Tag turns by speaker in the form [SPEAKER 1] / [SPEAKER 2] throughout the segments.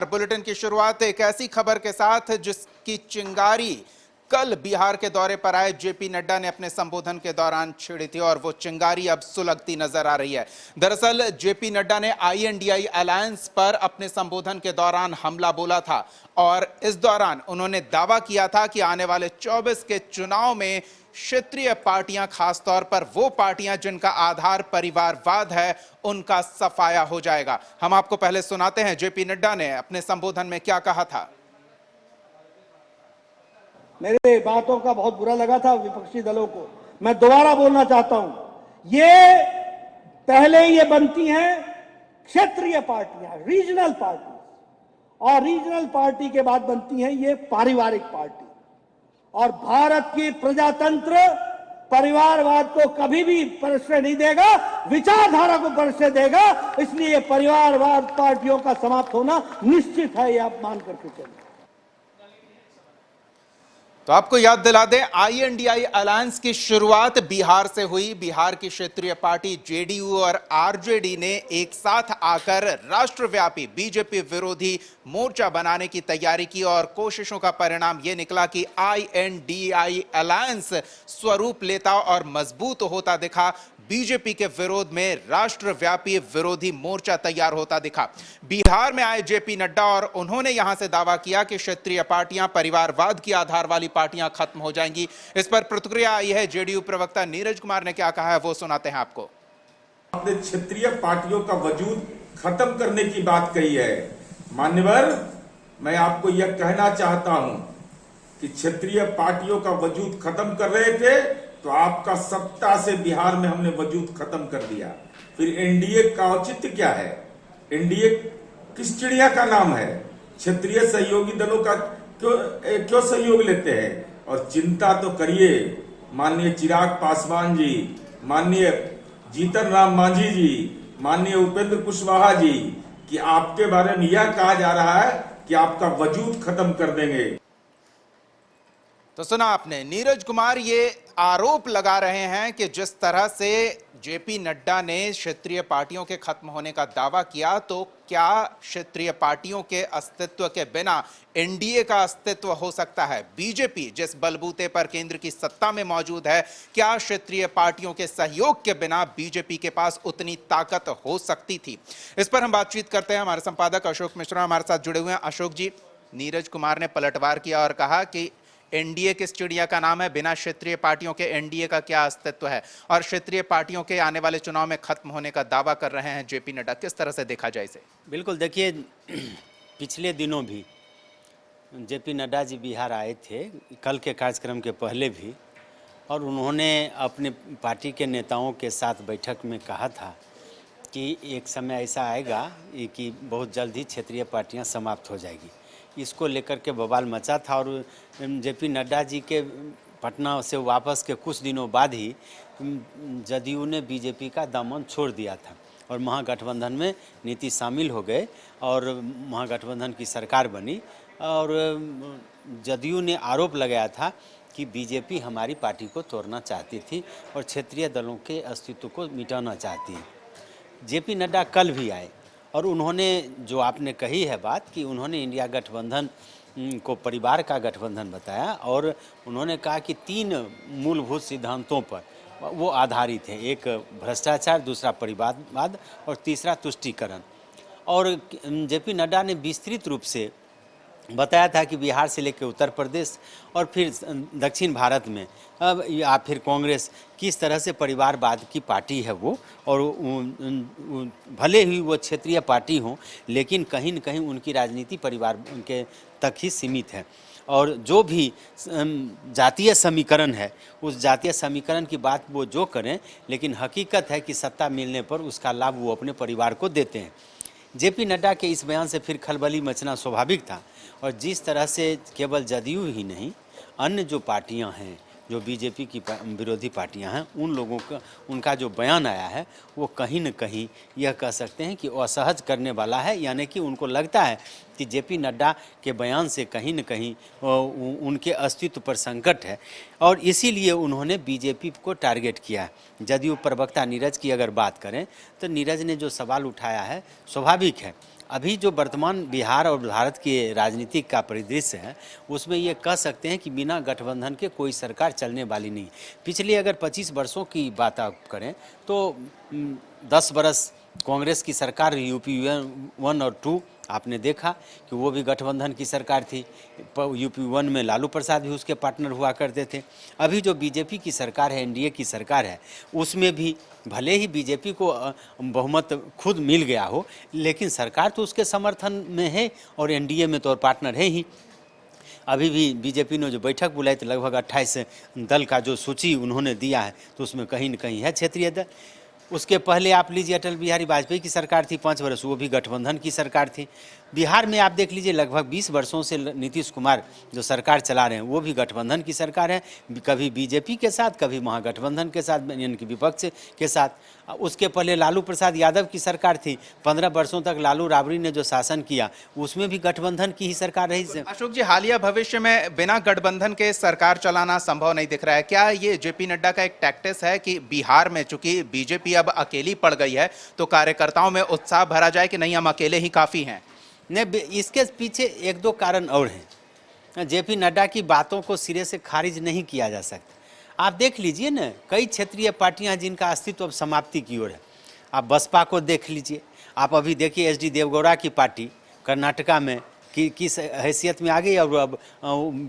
[SPEAKER 1] Bulletin की शुरुआत एक ऐसी खबर के साथ जिसकी चिंगारी कल बिहार के दौरे पर आए जेपी नड्डा ने अपने संबोधन के दौरान छेड़ी थी और वो चिंगारी अब सुलगती नजर आ रही है। दरअसल जेपी नड्डा ने आईएनडीआई अलायंस पर अपने संबोधन के दौरान हमला बोला था और इस दौरान उन्होंने दावा किया था कि आने वाले 24 के चुनाव में क्षेत्रीय पार्टियां, खासतौर पर वो पार्टियां जिनका आधार परिवारवाद है, उनका सफाया हो जाएगा। हम आपको पहले सुनाते हैं जेपी नड्डा ने अपने संबोधन में क्या कहा था।
[SPEAKER 2] मेरे बातों का बहुत बुरा लगा था विपक्षी दलों को। मैं दोबारा बोलना चाहता हूं, ये पहले ये बनती हैं क्षेत्रीय पार्टियां, रीजनल पार्टी, और रीजनल पार्टी के बाद बनती हैं ये पारिवारिक पार्टी। और भारत की प्रजातंत्र परिवारवाद को कभी भी परिचय नहीं देगा, विचारधारा को परिचय देगा। इसलिए परिवारवाद पार्टियों का समाप्त होना निश्चित है, ये आप मान करके चलिए।
[SPEAKER 1] तो आपको याद दिला दें, आईएनडीआई अलायंस की शुरुआत बिहार से हुई। बिहार की क्षेत्रीय पार्टी जेडीयू और आरजेडी ने एक साथ आकर राष्ट्रव्यापी बीजेपी विरोधी मोर्चा बनाने की तैयारी की और कोशिशों का परिणाम यह निकला कि आईएनडीआई अलायंस स्वरूप लेता और मजबूत होता दिखा। बीजेपी के विरोध में राष्ट्रव्यापी विरोधी मोर्चा तैयार होता दिखा। बिहार में आए जेपी नड्डा और उन्होंने यहां से दावा किया कि क्षेत्रीय पार्टियां, परिवारवाद की आधार वाली पार्टियां खत्म हो जाएंगी। इस पर प्रतिक्रिया आई है। जेडीयू प्रवक्ता नीरज कुमार ने क्या कहा है, वो सुनाते हैं आपको।
[SPEAKER 3] आपने क्षेत्रीय पार्टियों का वजूद खत्म करने की बात कही है। मान्यवर, मैं आपको यह कहना चाहता हूं कि क्षेत्रीय पार्टियों का वजूद खत्म कर रहे थे तो आपका सत्ता से बिहार में हमने वजूद खत्म कर दिया। फिर एनडीए का औचित्य क्या है? एनडीए किस चिड़िया का नाम है? क्षेत्रीय सहयोगी दलों का क्यों सहयोग लेते हैं? और चिंता तो करिए माननीय चिराग पासवान जी, माननीय जीतन राम मांझी जी, माननीय उपेंद्र कुशवाहा जी, कि आपके बारे में यह कहा जा रहा है कि आपका वजूद खत्म कर देंगे।
[SPEAKER 1] तो सुना आपने, नीरज कुमार ये आरोप लगा रहे हैं कि जिस तरह से जेपी नड्डा ने क्षेत्रीय पार्टियों के खत्म होने का दावा किया, तो क्या क्षेत्रीय पार्टियों के अस्तित्व के बिना एनडीए का अस्तित्व हो सकता है? बीजेपी जिस बलबूते पर केंद्र की सत्ता में मौजूद है, क्या क्षेत्रीय पार्टियों के सहयोग के बिना बीजेपी के पास उतनी ताकत हो सकती थी? इस पर हम बातचीत करते हैं। हमारे संपादक अशोक मिश्रा हमारे साथ जुड़े हुए हैं। अशोक जी, नीरज कुमार ने पलटवार किया और कहा कि एनडीए किस चिड़िया का नाम है, बिना क्षेत्रीय पार्टियों के एनडीए का क्या अस्तित्व है, और क्षेत्रीय पार्टियों के आने वाले चुनाव में खत्म होने का दावा कर रहे हैं जेपी नड्डा। किस तरह से देखा जाए इसे?
[SPEAKER 4] बिल्कुल, देखिए पिछले दिनों भी जेपी नड्डा जी बिहार आए थे, कल के कार्यक्रम के पहले भी, और उन्होंने अपने पार्टी के नेताओं के साथ बैठक में कहा था कि एक समय ऐसा आएगा कि बहुत जल्द ही क्षेत्रीय पार्टियां समाप्त हो जाएगी। इसको लेकर के बवाल मचा था और जेपी नड्डा जी के पटना से वापस के कुछ दिनों बाद ही जदयू ने बीजेपी का दामन छोड़ दिया था और महागठबंधन में नीतीश शामिल हो गए और महागठबंधन की सरकार बनी। और जदयू ने आरोप लगाया था कि बीजेपी हमारी पार्टी को तोड़ना चाहती थी और क्षेत्रीय दलों के अस्तित्व को मिटाना चाहती है। जेपी नड्डा कल भी आए और उन्होंने जो आपने कही है बात कि उन्होंने इंडिया गठबंधन को परिवार का गठबंधन बताया और उन्होंने कहा कि 3 मूलभूत सिद्धांतों पर वो आधारित है। एक भ्रष्टाचार, दूसरा परिवारवाद और तीसरा तुष्टीकरण। और जेपी नड्डा ने विस्तृत रूप से बताया था कि बिहार से लेकर उत्तर प्रदेश और फिर दक्षिण भारत में अब या फिर कांग्रेस किस तरह से परिवारवाद की पार्टी है वो, और भले ही वो क्षेत्रीय पार्टी हो लेकिन कहीं न कहीं उनकी राजनीति परिवार के तक ही सीमित है। और जो भी जातीय समीकरण है, उस जातीय समीकरण की बात वो जो करें, लेकिन हकीकत है कि सत्ता मिलने पर उसका लाभ वो अपने परिवार को देते हैं। जेपी नड्डा के इस बयान से फिर खलबली मचना स्वाभाविक था और जिस तरह से केवल जदयू ही नहीं, अन्य जो पार्टियां हैं, जो बीजेपी की विरोधी पार्टियां हैं, उन लोगों का उनका जो बयान आया है वो कहीं न कहीं यह कह सकते हैं कि असहज करने वाला है। यानी कि उनको लगता है कि जेपी नड्डा के बयान से कहीं न कहीं उनके अस्तित्व पर संकट है और इसीलिए उन्होंने बीजेपी को टारगेट किया है। जदयू प्रवक्ता नीरज की अगर बात करें तो नीरज ने जो सवाल उठाया है स्वाभाविक है। अभी जो वर्तमान बिहार और भारत के राजनीतिक का परिदृश्य है उसमें ये कह सकते हैं कि बिना गठबंधन के कोई सरकार चलने वाली नहीं। पिछले अगर 25 वर्षों की बात आप करें तो 10 बरस कांग्रेस की सरकार यूपी 1 और 2 आपने देखा कि वो भी गठबंधन की सरकार थी। यूपी 1 में लालू प्रसाद भी उसके पार्टनर हुआ करते थे। अभी जो बीजेपी की सरकार है, एनडीए की सरकार है, उसमें भी भले ही बीजेपी को बहुमत खुद मिल गया हो, लेकिन सरकार तो उसके समर्थन में है और एनडीए में तो और पार्टनर है ही। अभी भी बीजेपी ने जो बैठक बुलाई तो लगभग 28 दल का जो सूची उन्होंने दिया है तो उसमें कहीं न कहीं है क्षेत्रीय दल। उसके पहले आप लीजिए अटल बिहारी वाजपेयी की सरकार थी 5 वर्ष, वो भी गठबंधन की सरकार थी। बिहार में आप देख लीजिए लगभग 20 वर्षों से नीतीश कुमार जो सरकार चला रहे हैं वो भी गठबंधन की सरकार है, कभी बीजेपी के साथ कभी महागठबंधन के साथ, यानी कि विपक्ष के साथ। उसके पहले लालू प्रसाद यादव की सरकार थी, 15 वर्षों तक लालू राबड़ी ने जो शासन किया उसमें भी गठबंधन की ही सरकार रही।
[SPEAKER 1] अशोक जी, हालिया भविष्य में बिना गठबंधन के सरकार चलाना संभव नहीं दिख रहा है। क्या ये जेपी नड्डा का एक टैक्टिस है कि बिहार में चूंकि बीजेपी अब अकेली पड़ गई है तो कार्यकर्ताओं में उत्साह भरा जाए कि नहीं हम अकेले ही काफी हैं?
[SPEAKER 4] नहीं, इसके पीछे 1-2 कारण और हैं। जेपी नड्डा की बातों को सिरे से खारिज नहीं किया जा सकता। आप देख लीजिए ना, कई क्षेत्रीय पार्टियां जिनका अस्तित्व अब समाप्ति की ओर है। आप बसपा को देख लीजिए, आप अभी देखिए एचडी देवगौड़ा की पार्टी कर्नाटका में किस हैसियत में आ गई और अब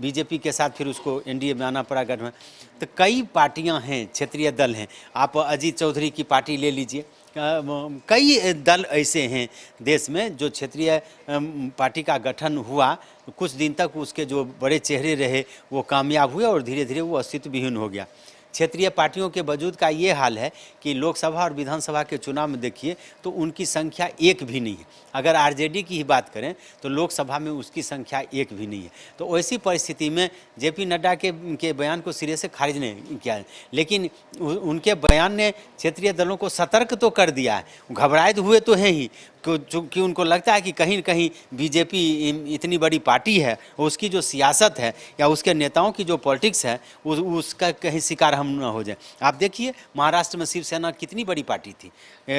[SPEAKER 4] बीजेपी के साथ फिर उसको एनडीए में आना पड़ा गठबंधन। तो कई पार्टियां हैं, क्षेत्रीय दल हैं। आप अजीत चौधरी की पार्टी ले लीजिए, कई दल ऐसे हैं देश में जो क्षेत्रीय पार्टी का गठन हुआ, कुछ दिन तक उसके जो बड़े चेहरे रहे वो कामयाब हुए और धीरे धीरे वो अस्तित्व विहीन हो गया। क्षेत्रीय पार्टियों के वजूद का ये हाल है कि लोकसभा और विधानसभा के चुनाव में देखिए तो उनकी संख्या एक भी नहीं है। अगर आरजेडी की ही बात करें तो लोकसभा में उसकी संख्या एक भी नहीं है। तो ऐसी परिस्थिति में जेपी नड्डा के बयान को सिरे से खारिज नहीं किया, लेकिन उनके बयान ने क्षेत्रीय दलों को सतर्क तो कर दिया है। घबराए हुए तो हैं ही, क्योंकि उनको लगता है कि कहीं न कहीं बीजेपी इतनी बड़ी पार्टी है, उसकी जो सियासत है या उसके नेताओं की जो पॉलिटिक्स है उसका कहीं शिकार हम न हो जाए। आप देखिए महाराष्ट्र में शिवसेना कितनी बड़ी पार्टी थी,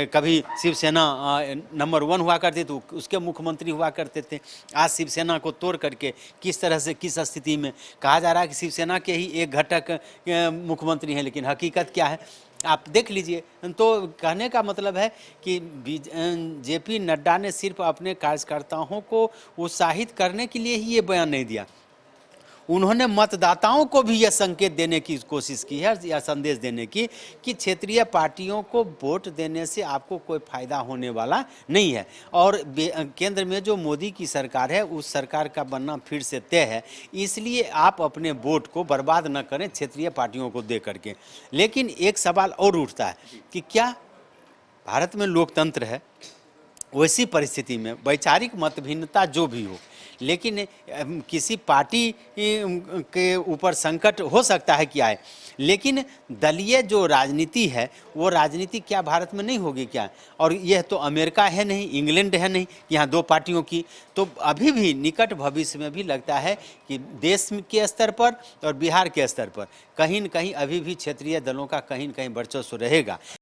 [SPEAKER 4] कभी शिवसेना नंबर 1 हुआ करती तो उसके मुख्यमंत्री हुआ करते थे। आज शिवसेना को तोड़ करके किस तरह से, किस स्थिति में कहा जा रहा है कि शिवसेना के ही एक घटक मुख्यमंत्री हैं, लेकिन हकीकत क्या है आप देख लीजिए। तो कहने का मतलब है कि जेपी नड्डा ने सिर्फ अपने कार्यकर्ताओं को उत्साहित करने के लिए ही ये बयान नहीं दिया, उन्होंने मतदाताओं को भी यह संकेत देने की कोशिश की है या संदेश देने की कि क्षेत्रीय पार्टियों को वोट देने से आपको कोई फायदा होने वाला नहीं है। और केंद्र में जो मोदी की सरकार है उस सरकार का बनना फिर से तय है, इसलिए आप अपने वोट को बर्बाद न करें क्षेत्रीय पार्टियों को दे करके। लेकिन एक सवाल और उठता है कि क्या भारत में लोकतंत्र है? वैसी परिस्थिति में वैचारिक मतभिन्नता जो भी हो, लेकिन किसी पार्टी के ऊपर संकट हो सकता है कि आए, लेकिन दलीय जो राजनीति है वो राजनीति क्या भारत में नहीं होगी क्या? और यह तो अमेरिका है नहीं, इंग्लैंड है नहीं, यहाँ 2 पार्टियों की। तो अभी भी निकट भविष्य में भी लगता है कि देश के स्तर पर और बिहार के स्तर पर कहीं न कहीं अभी भी क्षेत्रीय दलों का कहीं न कहीं वर्चस्व रहेगा।